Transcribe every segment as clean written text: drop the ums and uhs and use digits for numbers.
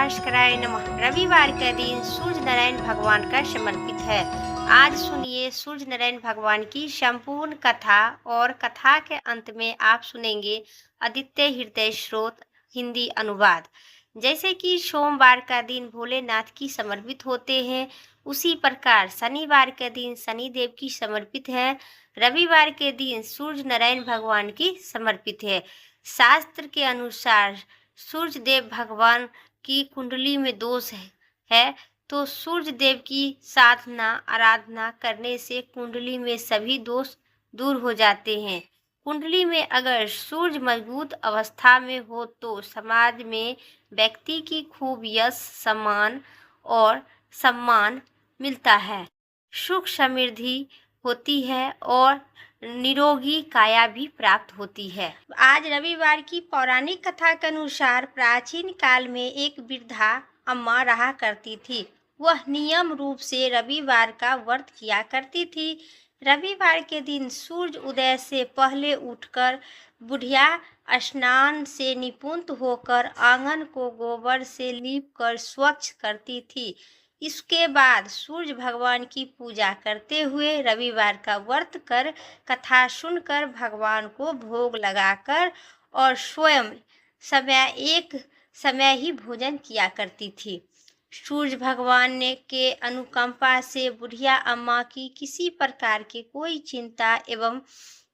भास्कराय नमः। रविवार का दिन सूर्य नारायण भगवान का समर्पित है। आज सुनिए सूर्य नारायण भगवान की संपूर्ण कथा और कथा के अंत में आप सुनेंगे आदित्य हृदय स्रोत हिंदी अनुवाद। जैसे कि सोमवार का दिन भोलेनाथ की समर्पित होते हैं, उसी प्रकार शनिवार का दिन शनिदेव की समर्पित है। रविवार के दिन सूर्य नारायण भगवान की समर्पित है। शास्त्र के अनुसार सूर्य देव भगवान की कुंडली में दोष है तो सूर्य देव की साधना आराधना करने से कुंडली में सभी दोष दूर हो जाते हैं। कुंडली में अगर सूर्य मजबूत अवस्था में हो तो समाज में व्यक्ति की खूब यश और सम्मान मिलता है, सुख समृद्धि होती है और निरोगी काया भी प्राप्त होती है। आज रविवार की पौराणिक कथा के अनुसार प्राचीन काल में एक वृद्धा अम्मा रहा करती थी। वह नियम रूप से रविवार का व्रत किया करती थी। रविवार के दिन सूर्य उदय से पहले उठकर बुढ़िया स्नान से निपुण होकर आंगन को गोबर से लीपकर स्वच्छ करती थी। इसके बाद सूर्य भगवान की पूजा करते हुए रविवार का व्रत कर कथा सुनकर भगवान को भोग लगाकर और स्वयं एक समय ही भोजन किया करती थी। सूर्य भगवान ने के अनुकंपा से बुढ़िया अम्मा की किसी प्रकार की कोई चिंता एवं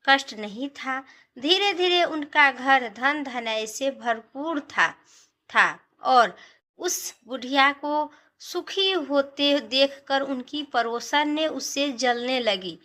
कष्ट नहीं था। धीरे धीरे उनका घर धन धनय से भरपूर था और उस बुढ़िया को सुखी होते देखकर उनकी पड़ोसन ने उससे जलने लगी।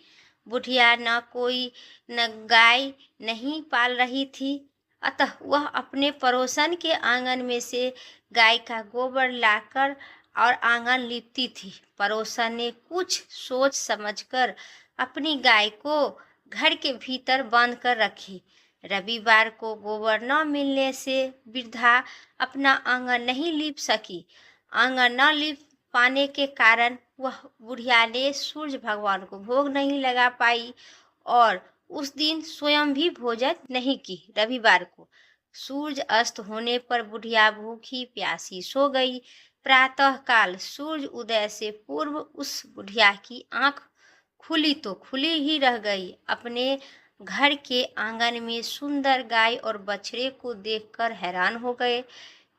बुढ़िया न गाय नहीं पाल रही थी, अतः वह अपने पड़ोसन के आंगन में से गाय का गोबर लाकर और आंगन लीपती थी। पड़ोसन ने कुछ सोच समझकर अपनी गाय को घर के भीतर बांध कर रखी। रविवार को गोबर न मिलने से वृद्धा अपना आंगन नहीं लीप सकी। आंगन न लीप पाने के कारण वह बुढ़िया ने सूर्य भगवान को भोग नहीं लगा पाई और उस दिन स्वयं भी भोजन नहीं की। रविवार को सूर्य अस्त होने पर बुढ़िया भूखी प्यासी सो गई। प्रातः काल सूर्य उदय से पूर्व उस बुढ़िया की आंख खुली तो खुली ही रह गई। अपने घर के आंगन में सुंदर गाय और बछड़े को देखकर हैरान हो गए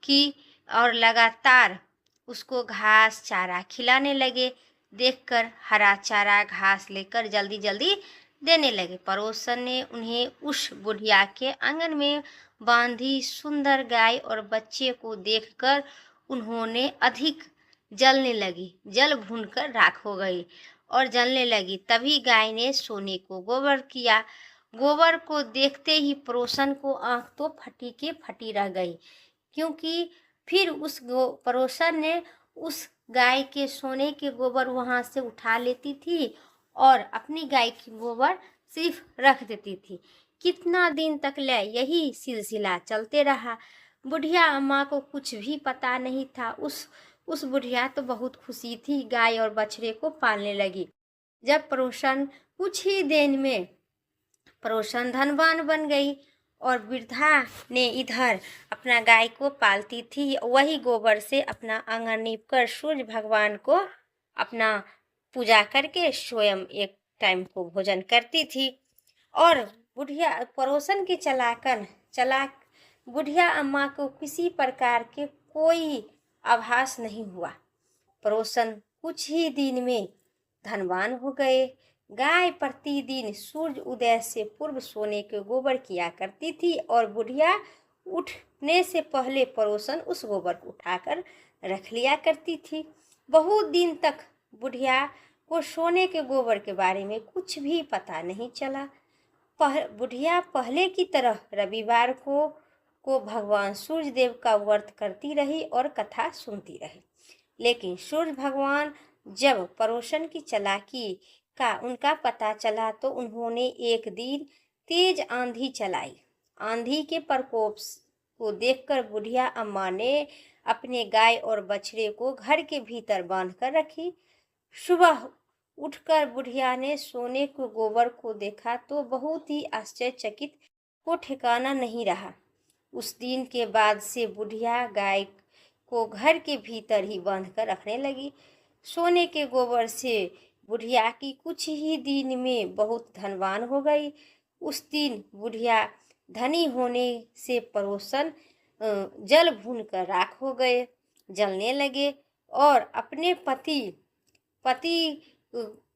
कि और लगातार उसको घास चारा खिलाने लगे। देखकर हरा चारा घास लेकर जल्दी जल्दी देने लगे। पड़ोसन ने उन्हें उस बुढ़िया के आंगन में बांधी सुंदर गाय और बच्चे को देखकर उन्होंने अधिक जलने लगी। जल भूनकर राख हो गई और जलने लगी। तभी गाय ने सोने को गोबर किया। गोबर को देखते ही पड़ोसन को आंख तो फटी के फटी रह गई, क्योंकि फिर उस पड़ोसन ने उस गाय के सोने के गोबर वहां से उठा लेती थी और अपनी गाय की गोबर सिर्फ रख देती थी। कितना दिन तक यही सिलसिला चलते रहा। बुढ़िया अम्मा को कुछ भी पता नहीं था। उस बुढ़िया तो बहुत खुशी थी, गाय और बछड़े को पालने लगी। जब पड़ोसन कुछ ही दिन में पड़ोसन धनवान बन गई और वृद्धा ने इधर अपना गाय को पालती थी, वही गोबर से अपना आंगन लीपकर सूर्य भगवान को अपना पूजा करके स्वयं एक टाइम को भोजन करती थी। और बुढ़िया पड़ोसन की चलाक बुढ़िया अम्मा को किसी प्रकार के कोई आभास नहीं हुआ। पड़ोसन कुछ ही दिन में धनवान हो गए। गाय प्रतिदिन सूर्य उदय से पूर्व सोने के गोबर किया करती थी और बुढ़िया उठने से पहले पड़ोसन उस गोबर को उठाकर रख लिया करती थी। बहुत दिन तक बुढ़िया को सोने के गोबर के बारे में कुछ भी पता नहीं चला। बुढ़िया पहले की तरह रविवार को भगवान सूर्य देव का व्रत करती रही और कथा सुनती रही। लेकिन सूर्य भगवान जब पड़ोसन की चालाकी का उनका पता चला तो उन्होंने एक दिन तेज आंधी चलाई। आंधी के प्रकोप को देखकर बुढ़िया अम्मा ने अपने गाय और बछड़े को घर के भीतर बांध कर रखी। सुबह उठकर बुढ़िया ने सोने के गोबर को देखा तो बहुत ही आश्चर्यचकित को ठिकाना नहीं रहा। उस दिन के बाद से बुढ़िया गाय को घर के भीतर ही बांध कर रखने लगी। सोने के गोबर से बुढ़िया की कुछ ही दिन में बहुत धनवान हो गई। उस दिन बुढ़िया धनी होने से परोसन जल भून कर राख हो गए, जलने लगे। और अपने पति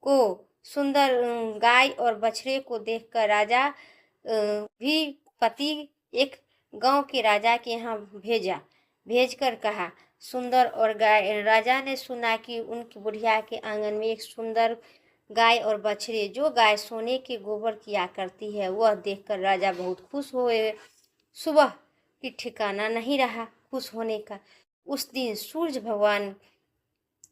को सुंदर गाय और बछड़े को देखकर राजा भी पति एक गांव के राजा के यहाँ भेजकर कहा सुंदर और गाय। राजा ने सुना कि उनकी बुढ़िया के आंगन में एक सुंदर गाय और बछड़े, जो गाय सोने के गोबर किया करती है, वह देखकर राजा बहुत खुश हुए। सुबह की ठिकाना नहीं रहा खुश होने का। उस दिन सूरज भगवान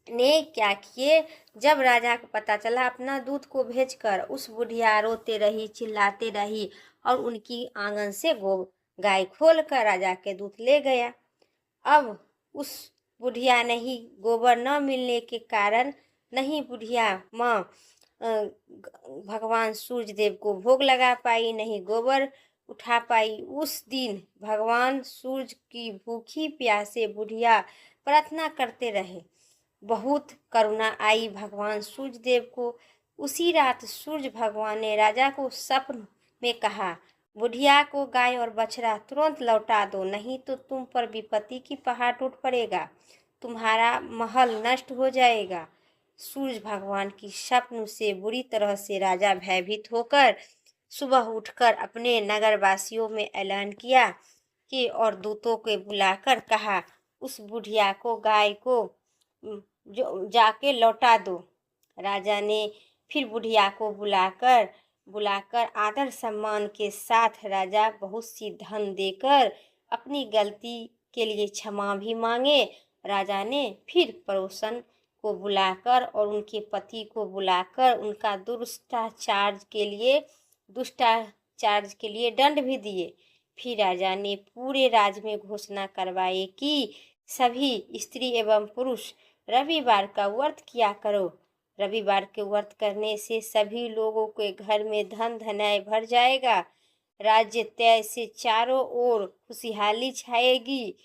ने क्या किए, जब राजा को पता चला, अपना दूध को भेजकर उस बुढ़िया रोते रही, चिल्लाते रही और उनकी आंगन से गाय खोल कर राजा के दूध ले गया। अब उस बुढ़िया ने ही गोबर न मिलने के कारण नहीं बुढ़िया माँ भगवान सूर्य देव को भोग लगा पाई, नहीं गोबर उठा पाई। उस दिन भगवान सूर्य की भूखी प्यासे बुढ़िया प्रार्थना करते रहे। बहुत करुणा आई भगवान सूर्य देव को। उसी रात सूर्य भगवान ने राजा को स्वप्न में कहा, बुढ़िया को गाय और बछड़ा तुरंत लौटा दो, नहीं तो तुम पर विपत्ति की पहाड़ टूट पड़ेगा, तुम्हारा महल नष्ट हो जाएगा। सूर्य भगवान की स्वप्न से बुरी तरह से राजा भयभीत होकर सुबह उठकर अपने नगरवासियों में ऐलान किया कि और दूतों को बुलाकर कहा, उस बुढ़िया को गाय को जो जाके लौटा दो। राजा ने फिर बुढ़िया को बुलाकर आदर सम्मान के साथ राजा बहुत सी धन देकर अपनी गलती के लिए क्षमा भी मांगे। राजा ने फिर पड़ोसन को बुलाकर और उनके पति को बुलाकर उनका दुष्टाचार के लिए दंड भी दिए। फिर राजा ने पूरे राज्य में घोषणा करवाई कि सभी स्त्री एवं पुरुष रविवार का व्रत किया करो। रविवार के व्रत करने से सभी लोगों के घर में धन धनाय भर जाएगा, राज्य तय से चारों ओर खुशहाली छाएगी,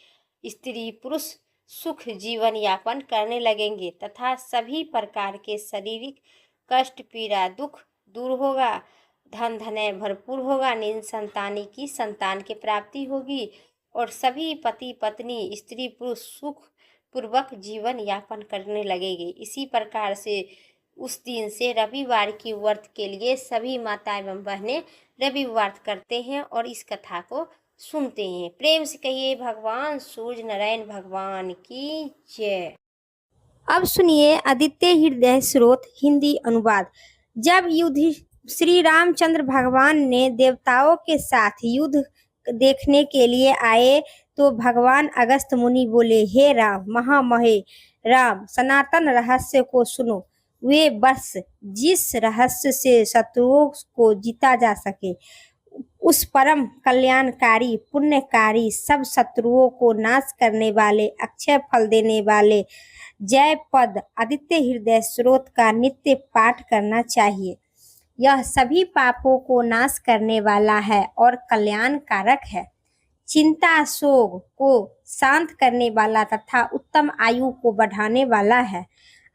स्त्री पुरुष सुख जीवन यापन करने लगेंगे तथा सभी प्रकार के शारीरिक कष्ट पीड़ा दुख दूर होगा, धन धनाय भरपूर होगा, निसंतानी की संतान की प्राप्ति होगी और सभी पति पत्नी स्त्री पुरुष सुख पूर्वक जीवन यापन करने लगेंगे। इसी प्रकार से उस दिन से रविवार की व्रत के लिए सभी माता एवं बहनें रविवार करते हैं और इस कथा को सुनते हैं। प्रेम से कहिए भगवान सूर्य नारायण भगवान की जय। अब सुनिए आदित्य हृदय स्रोत हिंदी अनुवाद। जब श्री रामचंद्र भगवान ने देवताओं के साथ युद्ध देखने के लिए आए तो भगवान अगस्त मुनि बोले, हे राम महामहे राम, सनातन रहस्य को सुनो। वे बस जिस रहस्य से शत्रुओं को जीता जा सके, उस परम कल्याणकारी पुण्यकारी सब शत्रुओं को नाश करने वाले अक्षय फल देने वाले जय पद आदित्य हृदय स्रोत का नित्य पाठ करना चाहिए। यह सभी पापों को नाश करने वाला है और कल्याण कारक है, चिंता शोक को शांत करने वाला तथा उत्तम आयु को बढ़ाने वाला है।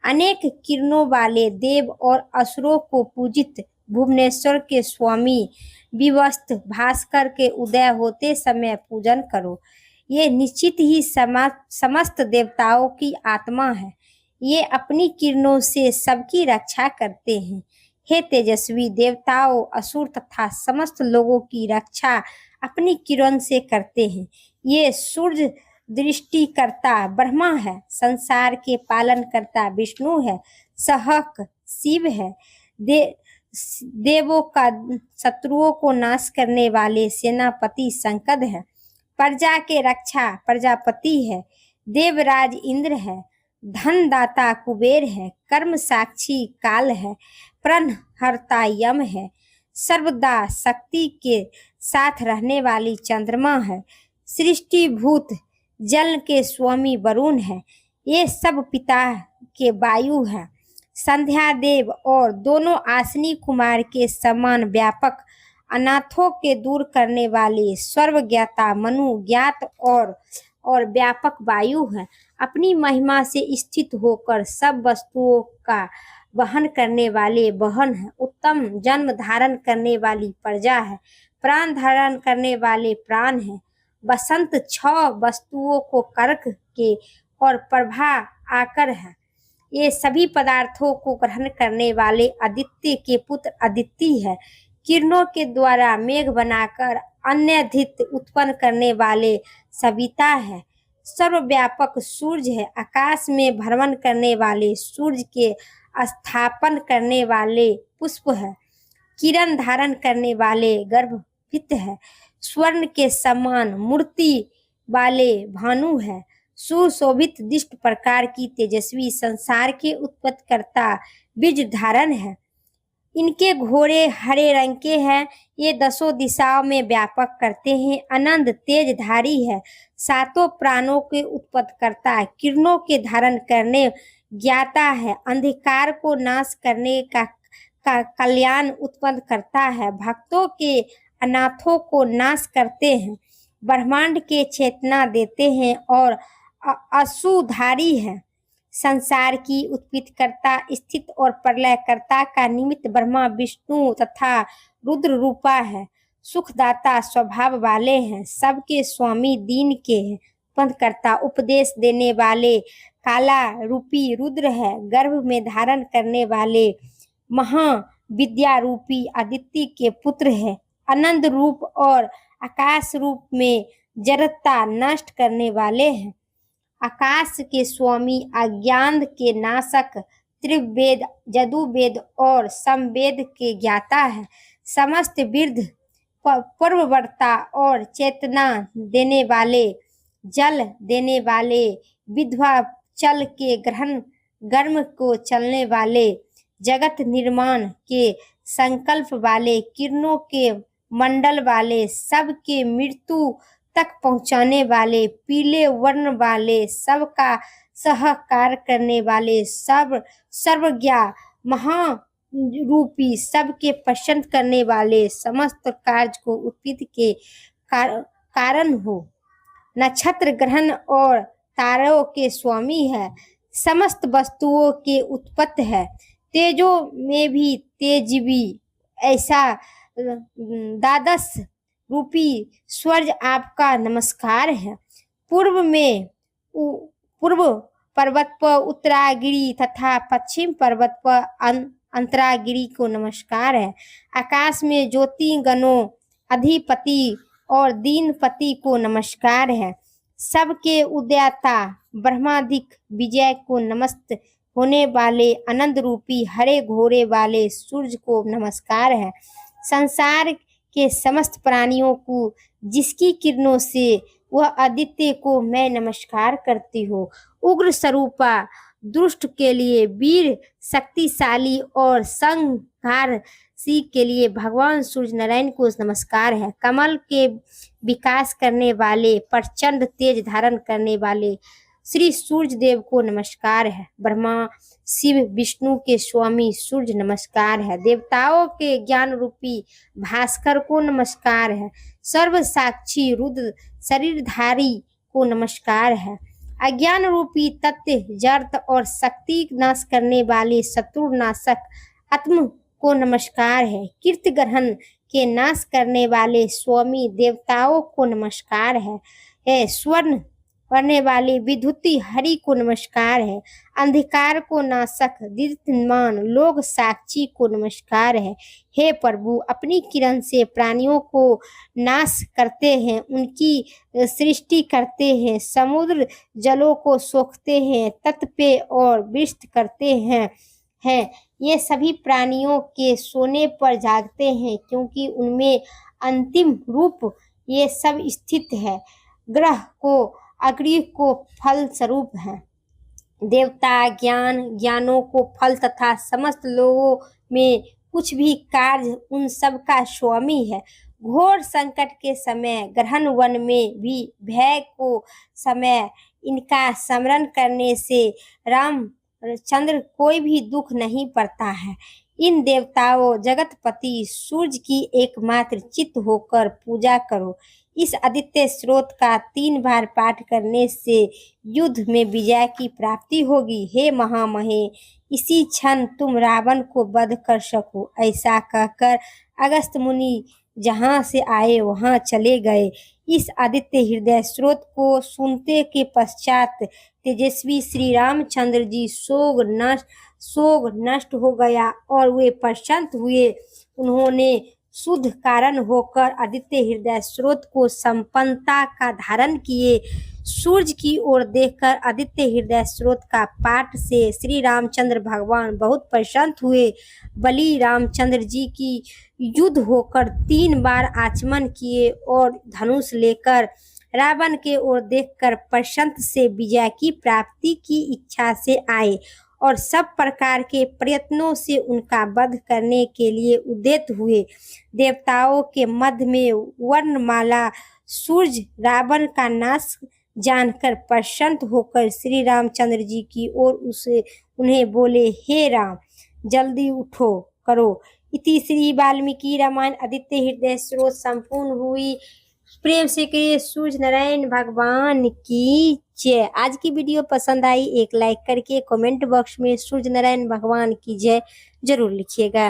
अनेक किरणों वाले देव और असुरों को पूजित भुवनेश्वर के स्वामी विवस्त भास्कर के उदय होते समय पूजन करो। ये निश्चित ही समस्त देवताओं की आत्मा है। ये अपनी किरणों से सबकी रक्षा करते हैं। हे तेजस्वी देवताओं, असुर तथा समस्त लोगों की रक्षा अपनी किरण से करते हैं। ये सूर्य दृष्टिकर्ता ब्रह्मा है, संसार के पालन करता विष्णु है, सहक शिव है, देवों का शत्रुओं को नाश करने वाले सेनापति संकद है, प्रजा के रक्षा प्रजापति है, देवराज इंद्र है, धन दाता कुबेर है, कर्म साक्षी काल है, प्रणहर्ता यम है, सर्वदा शक्ति के साथ रहने वाली चंद्रमा है, सृष्टि भूत जल के स्वामी वरुण है, ये सब पिता के वायु है, संध्या देव और दोनों आसनी कुमार के समान व्यापक, अनाथों के दूर करने वाले सर्वज्ञाता मनु ज्ञात और और व्यापक वायु है। अपनी महिमा से स्थित होकर सब वस्तुओं का वहन करने वाले वहन है। उत्तम जन्म धारण करने वाली प्रजा है। प्राण धारण करने वाले प्राण है। बसंत 6 वस्तुओं को कर्क के और प्रभा आकर है। ये सभी पदार्थों को ग्रहण करने वाले आदित्य के पुत्र अदिति है। किरणों के द्वारा मेघ बनाकर अन्यधित उत्पन्न करने वाले सविता है। सर्वव्यापक सूर्य है। आकाश में भ्रमण करने वाले सूर्य के स्थापन करने वाले पुष्प है। किरण धारण करने वाले गर्भभित है। स्वर्ण के समान मूर्ति वाले भानु है। सुशोभित दिष्ट प्रकार की तेजस्वी संसार के उत्पत्ति करता बीज धारण है। इनके घोड़े हरे रंग के हैं। ये 10 दिशाओं में व्यापक करते हैं। अनंत तेजधारी है। 7 प्राणों के उत्पत्ति करता है। किरणों के धारण करने ज्ञाता है। अंधकार को नाश करने का कल्याण उत्पन्न करता है। भक्तों के अनाथों को नाश करते हैं। ब्रह्मांड के चेतना देते हैं और असूधारी है। संसार की उत्पत्ति करता, स्थित और प्रलय करता का निमित्त ब्रह्मा विष्णु तथा रुद्र रूपा है। सुखदाता स्वभाव वाले हैं। सबके स्वामी दीन के हैं। उत्पन्न करता, उपदेश देने वाले काला रूपी रुद्र है। गर्भ में धारण करने वाले महाविद्या रूपी आदित्य के पुत्र है। आनंद रूप और आकाश रूप में जड़ता नष्ट करने वाले हैं। आकाश के स्वामी, अज्ञान के नाशक, त्रिवेद, यजुर्वेद और समवेद के ज्ञाता है। समस्त वृद्ध, पूर्ववर्ता और चेतना देने वाले, जल देने वाले, विधवा चल के ग्रहण गर्म को चलने वाले, जगत निर्माण के संकल्प वाले, किरणों के मंडल वाले, सबके मृत्यु तक पहुंचाने वाले, पीले वर्ण वाले, सबका सहकार करने वाले, सर्वज्ञा महारूपी, सबके पसंद करने वाले, समस्त कार्य को उत्पत्ति के कारण हो। नक्षत्र ग्रहण और तारों के स्वामी है। समस्त वस्तुओं के उत्पत्ति है। तेजों में भी तेजवी, ऐसा द्वादश रूपी सूर्य आपका नमस्कार है। पूर्व पर्वत पर उत्तरागिरी तथा पश्चिम पर्वत पर अंतरागिरी को नमस्कार है। आकाश में ज्योति गणों अधिपति और दीनपति को नमस्कार है। सबके उदयता ब्रह्माधिक विजय को नमस्त होने वाले आनंद रूपी हरे घोड़े वाले सूर्य को नमस्कार है। संसार के समस्त प्राणियों को जिसकी किरणों से वह आदित्य को मैं नमस्कार करती हूँ। उग्र स्वरूपा, दुष्ट के लिए वीर, शक्तिशाली और संहारशी के लिए भगवान सूर्य नारायण को नमस्कार है। कमल के विकास करने वाले, प्रचंड तेज धारण करने वाले श्री सूर्य देव को नमस्कार है। ब्रह्मा शिव विष्णु के स्वामी सूर्य नमस्कार है। देवताओं के ज्ञान रूपी भास्कर को नमस्कार है। सर्व साक्षी रुद्र शरीरधारी को नमस्कार है। अज्ञान रूपी तत्व जड़ और शक्ति नाश करने वाले शत्रुनाशक आत्म को नमस्कार है। कीर्ति ग्रहण के नाश करने वाले स्वामी देवताओं को नमस्कार है। स्वर्ण करने वाले विद्युती हरि को नमस्कार है। अंधकार को नाशक दीप्तमान लोक साक्षी को नमस्कार है। हे प्रभु, अपनी किरण से प्राणियों को नाश करते हैं, उनकी सृष्टि करते हैं, समुद्र जलों को सोखते हैं, तट पे और विष्ट करते हैं। ये सभी प्राणियों के सोने पर जागते हैं, क्योंकि उनमें अंतिम रूप ये सब स्थित है। ग्रह को अग्नि को फल स्वरूप है। देवता ज्ञानों को फल तथा समस्त लोगों में कुछ भी कार्य उन सब का स्वामी है। घोर संकट के समय ग्रहण वन में भी भय को समय इनका स्मरण करने से रामचंद्र कोई भी दुख नहीं पड़ता है। इन देवताओं जगतपति सूर्य की एकमात्र चित्त होकर पूजा करो। इस आदित्य स्रोत का 3 बार पाठ करने से युद्ध में विजय की प्राप्ति होगी। हे महामहे, इसी क्षण तुम रावण को वध कर सको। ऐसा कहकर अगस्त्य मुनि जहाँ से आए वहाँ चले गए। इस आदित्य हृदय स्रोत को सुनते के पश्चात तेजस्वी श्री रामचंद्र जी शोक नष्ट हो गया और वे प्रसन्न हुए। उन्होंने शुद्ध कारण होकर आदित्य हृदय स्रोत को संपन्नता का धारण किए। सूर्य की ओर देखकर आदित्य हृदय स्रोत का पाठ से श्री रामचंद्र भगवान बहुत प्रसन्न हुए। बलि रामचंद्र जी की युद्ध होकर 3 बार आचमन किए और धनुष लेकर रावण के ओर देखकर प्रसन्न से विजय की प्राप्ति की इच्छा से आए और सब प्रकार के प्रयत्नों से उनका वध करने के लिए उद्यत हुए। देवताओं के मध्य में वर्णमाला सूर्य रावण का नाश जानकर प्रसन्न होकर श्री रामचंद्र जी की ओर उन्हें बोले, हे राम, जल्दी उठो करो। इति श्री वाल्मीकि रामायण आदित्य हृदय स्रोत संपूर्ण हुई। प्रेम से करिए सूर्य नारायण भगवान की जय। आज की वीडियो पसंद आई एक लाइक करके कमेंट बॉक्स में सूर्य नारायण भगवान की जय जरूर लिखिएगा।